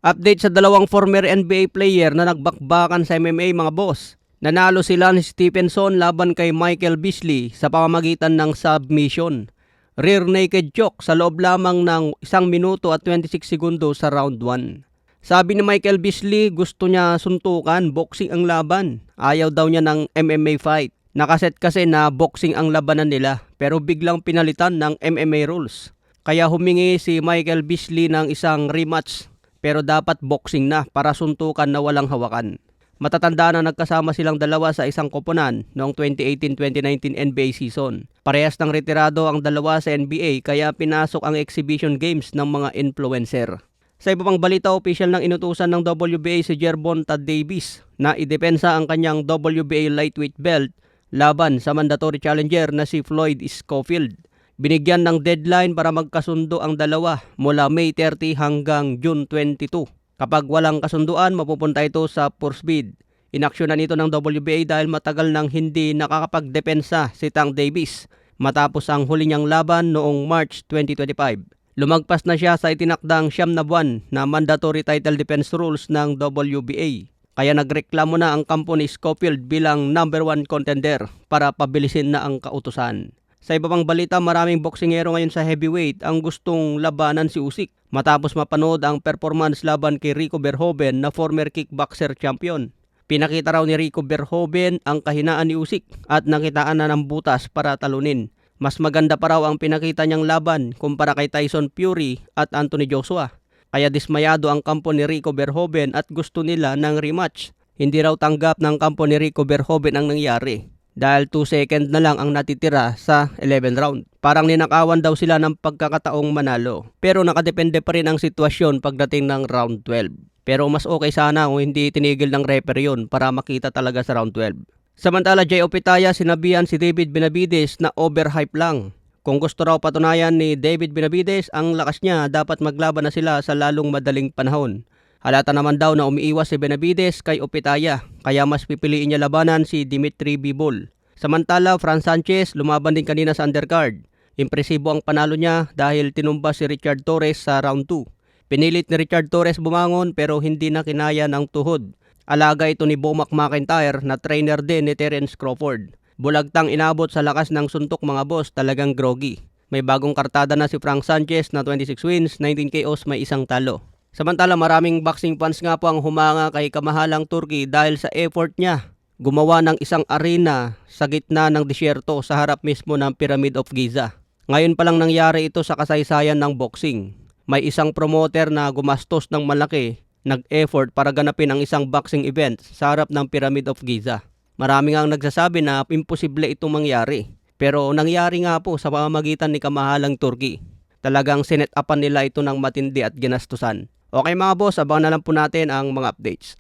Update sa dalawang former NBA player na nagbakbakan sa MMA mga boss. Nanalo sila ni Stephenson laban kay Michael Bisley sa pamamagitan ng submission. Rear naked choke sa loob lamang ng 1 minuto at 26 segundo sa round 1. Sabi ni Michael Bisley, gusto niya suntukan, boxing ang laban. Ayaw daw niya ng MMA fight. Nakaset kasi na boxing ang labanan nila pero biglang pinalitan ng MMA rules. Kaya humingi si Michael Bisley ng isang rematch pero dapat boxing na para suntukan na walang hawakan. Matatanda na nagkasama silang dalawa sa isang koponan noong 2018-2019 NBA season. Parehas ng retirado ang dalawa sa NBA kaya pinasok ang exhibition games ng mga influencer. Sa iba pang balita, opisyal ng inutusan ng WBA si Gervonta Davis na idepensa ang kanyang WBA lightweight belt laban sa mandatory challenger na si Floyd Schofield. Binigyan ng deadline para magkasundo ang dalawa mula May 30 hanggang June 22. Kapag walang kasunduan, mapupunta ito sa force bid. Inaksyonan ito ng WBA dahil matagal nang hindi nakakapagdepensa si Tank Davis matapos ang huli niyang laban noong March 2025. Lumagpas na siya sa itinakdang 9 na buwan na mandatory title defense rules ng WBA. Kaya nagreklamo na ang kampo ni Schofield bilang number 1 contender para pabilisin na ang kautusan. Sa iba pang balita, maraming boksingero ngayon sa heavyweight ang gustong labanan si Usyk matapos mapanood ang performance laban kay Rico Verhoeven na former kickboxer champion. Pinakita raw ni Rico Verhoeven ang kahinaan ni Usyk at nakitaan na ng butas para talunin. Mas maganda pa raw ang pinakita niyang laban kumpara kay Tyson Fury at Anthony Joshua. Kaya dismayado ang kampo ni Rico Verhoeven at gusto nila ng rematch. Hindi raw tanggap ng kampo ni Rico Verhoeven ang nangyari dahil 2 seconds na lang ang natitira sa 11 round. Parang ninakawan daw sila ng pagkakataong manalo. Pero nakadepende pa rin ang sitwasyon pagdating ng round 12. Pero mas okay sana kung hindi tinigil ng referee yun para makita talaga sa round 12. Samantala, Jay Opitaya sinabihan si David Benavides na overhype lang. Kung gusto raw patunayan ni David Benavides ang lakas niya, dapat maglaban na sila sa lalong madaling panahon. Halata naman daw na umiiwas si Benavides kay Opitaya, kaya mas pipiliin niya labanan si Dimitri Bivol. Samantala, Franz Sanchez lumaban din kanina sa undercard. Impresibo ang panalo niya dahil tinumba si Richard Torres sa round 2. Pinilit ni Richard Torres bumangon pero hindi na kinaya ng tuhod. Alaga ito ni Bomac McIntyre na trainer din ni Terence Crawford. Bulagtang inabot sa lakas ng suntok mga boss, talagang groggy. May bagong kartada na si Frank Sanchez na 26 wins, 19 KOs, may isang talo. Samantala, maraming boxing fans nga po ang humanga kay kamahalang Turkey dahil sa effort niya gumawa ng isang arena sa gitna ng disyerto sa harap mismo ng Pyramid of Giza. Ngayon pa lang nangyari ito sa kasaysayan ng boxing. May isang promoter na gumastos ng malaki, nag-effort para ganapin ang isang boxing event sa harap ng Pyramid of Giza. Marami ngang nagsasabi na imposible itong mangyari. Pero nangyari nga po sa pamamagitan ni kamahalang Turkey. Talagang sinet upan nila ito ng matindi at ginastusan. Okay mga boss, abangan na lang po natin ang mga updates.